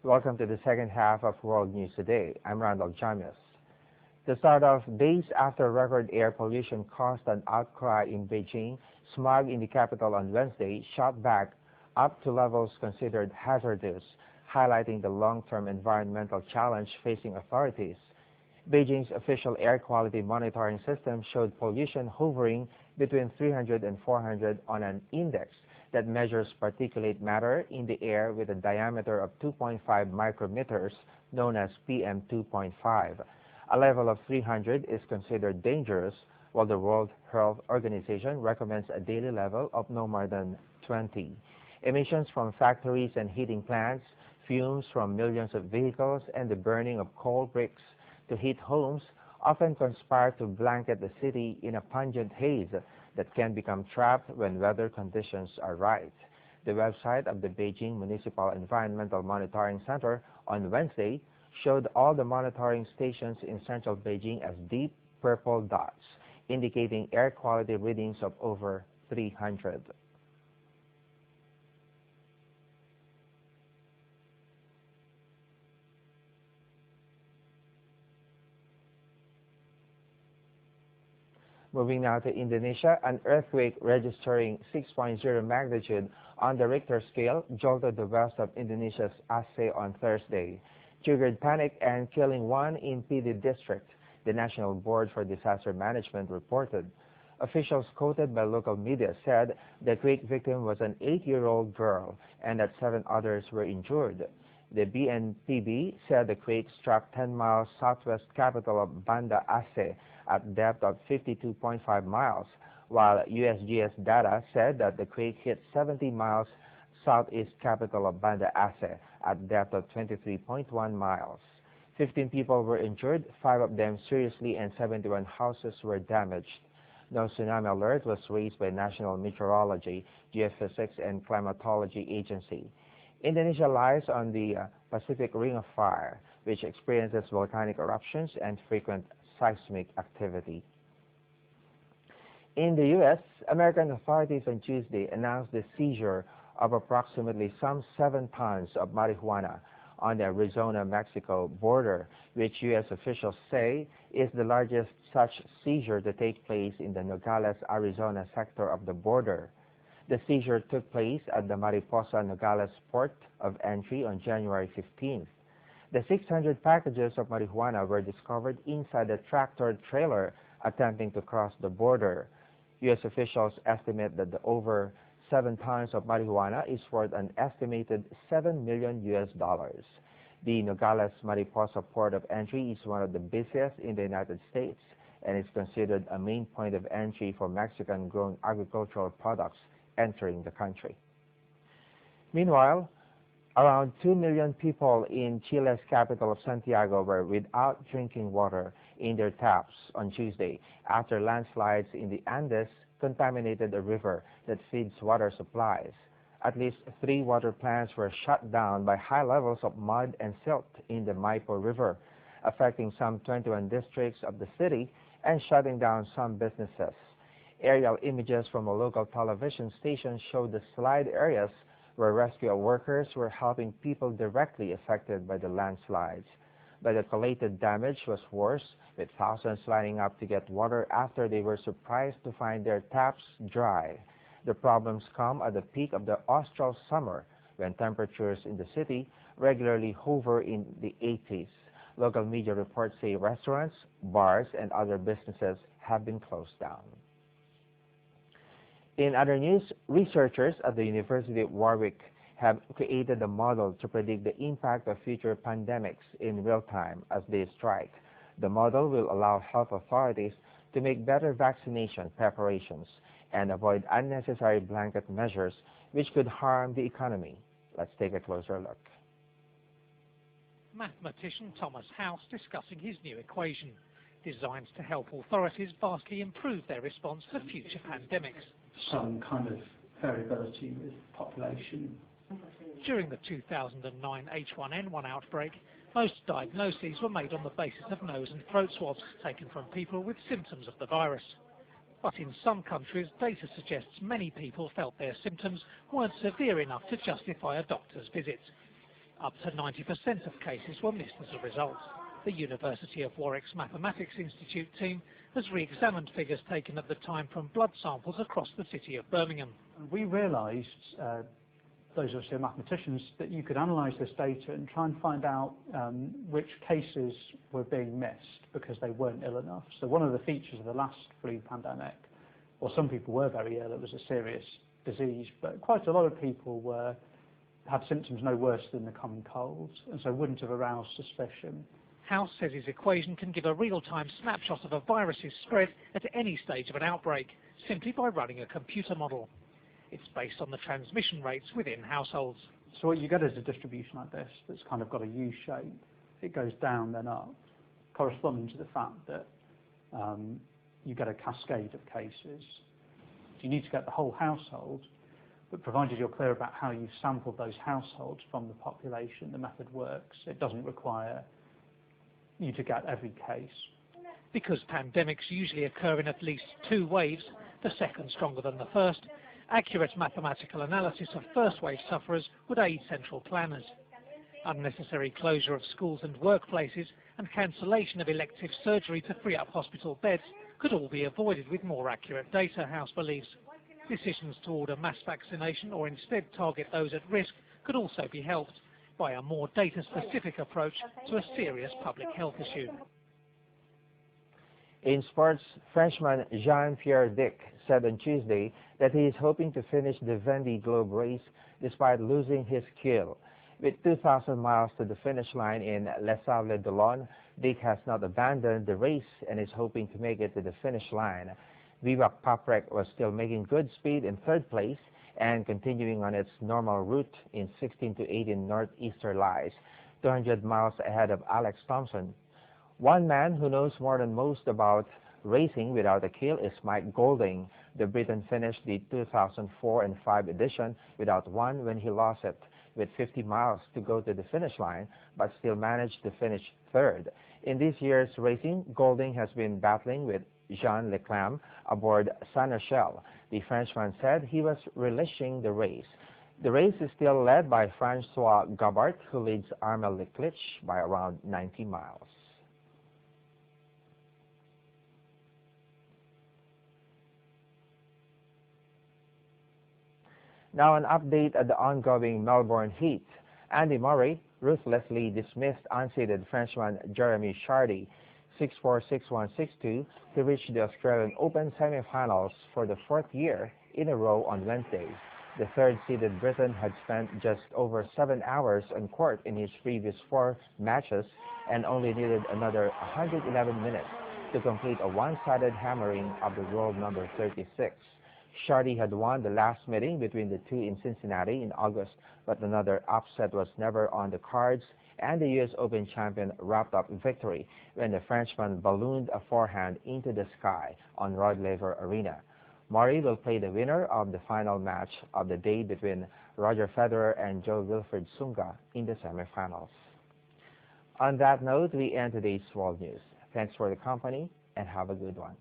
Welcome to the second half of World News Today. I'm Randolf Jamias. To start off, days after record air pollution caused an outcry in Beijing, smog in the capital on Wednesday shot back up to levels considered hazardous, highlighting the long-term environmental challenge facing authorities. Beijing's official air quality monitoring system showed pollution hovering between 300 and 400 on an index that measures particulate matter in the air with a diameter of 2.5 micrometers, known as PM 2.5. A level of 300 is considered dangerous, while the World Health Organization recommends a daily level of no more than 20. Emissions from factories and heating plants, fumes from millions of vehicles, and the burning of coal bricks to heat homes often conspire to blanket the city in a pungent haze that can become trapped when weather conditions are right. The website of the Beijing Municipal Environmental Monitoring Center on Wednesday showed all the monitoring stations in central Beijing as deep purple dots, indicating air quality readings of over 300. Moving now to Indonesia, an earthquake registering 6.0 magnitude on the Richter scale jolted the west of Indonesia's Aceh on Thursday, triggered panic and killing one in PD district, the National Board for Disaster Management reported. Officials quoted by local media said the quake victim was an 8-year-old girl and that 7 others were injured. The BNPB said the quake struck 10 miles southwest capital of Banda Aceh at depth of 52.5 miles, while USGS data said that the quake hit 70 miles southeast capital of Banda Aceh at depth of 23.1 miles. 15 people were injured, 5 of them seriously, and 71 houses were damaged. No tsunami alert was raised by National Meteorology, Geophysics, and Climatology Agency. Indonesia lies on the Pacific Ring of Fire, which experiences volcanic eruptions and frequent seismic activity. In the U.S., American authorities on Tuesday announced the seizure of approximately some 7 tons of marijuana on the Arizona-Mexico border, which U.S. officials say is the largest such seizure to take place in the Nogales, Arizona sector of the border. The seizure took place at the Mariposa Nogales port of entry on January 15th. The 600 packages of marijuana were discovered inside a tractor trailer attempting to cross the border. U.S. officials estimate that the over 7 tons of marijuana is worth an estimated $7 million. The Nogales Mariposa port of entry is one of the busiest in the United States and is considered a main point of entry for Mexican-grown agricultural products entering the country. Meanwhile, around 2 million people in Chile's capital of Santiago were without drinking water in their taps on Tuesday after landslides in the Andes contaminated a river that feeds water supplies. At least 3 water plants were shut down by high levels of mud and silt in the Maipo River, affecting some 21 districts of the city and shutting down some businesses. Aerial images from a local television station showed the slide areas where rescue workers were helping people directly affected by the landslides. But the collated damage was worse, with thousands lining up to get water after they were surprised to find their taps dry. The problems come at the peak of the austral summer, when temperatures in the city regularly hover in the 80s. Local media reports say restaurants, bars, and other businesses have been closed down. In other news, researchers at the University of Warwick have created a model to predict the impact of future pandemics in real time as they strike. The model will allow health authorities to make better vaccination preparations and avoid unnecessary blanket measures which could harm the economy. Let's take a closer look. Mathematician Thomas House discussing his new equation, designed to help authorities vastly improve their response to future pandemics. Some kind of variability with population. During the 2009 H1N1 outbreak, most diagnoses were made on the basis of nose and throat swabs taken from people with symptoms of the virus. But in some countries, data suggests many people felt their symptoms weren't severe enough to justify a doctor's visit. Up to 90% of cases were missed as a result. The University of Warwick's Mathematics Institute team has re-examined figures taken at the time from blood samples across the city of Birmingham. We realised, those of us who are mathematicians, that you could analyse this data and try and find out which cases were being missed because they weren't ill enough. So one of the features of the last flu pandemic, well, some people were very ill, it was a serious disease, but quite a lot of people had symptoms no worse than the common cold, and so wouldn't have aroused suspicion. House says his equation can give a real-time snapshot of a virus's spread at any stage of an outbreak, simply by running a computer model. It's based on the transmission rates within households. So what you get is a distribution like this that's kind of got a U shape. It goes down then up, corresponding to the fact that you get a cascade of cases. You need to get the whole household, but provided you're clear about how you've sampled those households from the population, the method works. It doesn't require you to get every case. Because pandemics usually occur in at least 2 waves, the second stronger than the first, accurate mathematical analysis of first wave sufferers would aid central planners. Unnecessary closure of schools and workplaces and cancellation of elective surgery to free up hospital beds could all be avoided with more accurate data, House believes. Decisions to order mass vaccination or instead target those at risk could also be helped by a more data-specific approach to a serious public health issue. In sports, Frenchman Jan-24-13 said on Tuesday that he is hoping to finish the Vendée Globe race despite losing his skill. With 2,000 miles to the finish line in Les Sables-d'Olonne, Dick has not abandoned the race and is hoping to make it to the finish line. Vivac Paprec was still making good speed in 3rd place and continuing on its normal route in 16 to 18 northeaster lies, 200 miles ahead of Alex Thompson. One man who knows more than most about racing without a kill is Mike Golding. The Briton finished the 2004 and 5 edition without one when he lost it, with 50 miles to go to the finish line, but still managed to finish 3rd. In this year's racing, Golding has been battling with Jean Leclerc aboard Saint-Michel. The Frenchman said he was relishing the race. The race is still led by Francois Gabart, who leads Armel Leclerc by around 90 miles. Now an update at the ongoing Melbourne Heat. Andy Murray ruthlessly dismissed unseeded Frenchman Jeremy Chardy 6-4, 6-1, 6-2 to reach the Australian Open semi-finals for the 4th year in a row on Wednesday. The 3rd-seeded Briton had spent just over 7 hours on court in his previous 4 matches and only needed another 111 minutes to complete a one-sided hammering of the world number 36. Chardy had won the last meeting between the two in Cincinnati in August, but another upset was never on the cards, and the U.S. Open champion wrapped up victory when the Frenchman ballooned a forehand into the sky on Rod Laver Arena. Murray will play the winner of the final match of the day between Roger Federer and Jo-Wilfried Tsonga in the semifinals. On that note, we end today's World News. Thanks for the company and have a good one.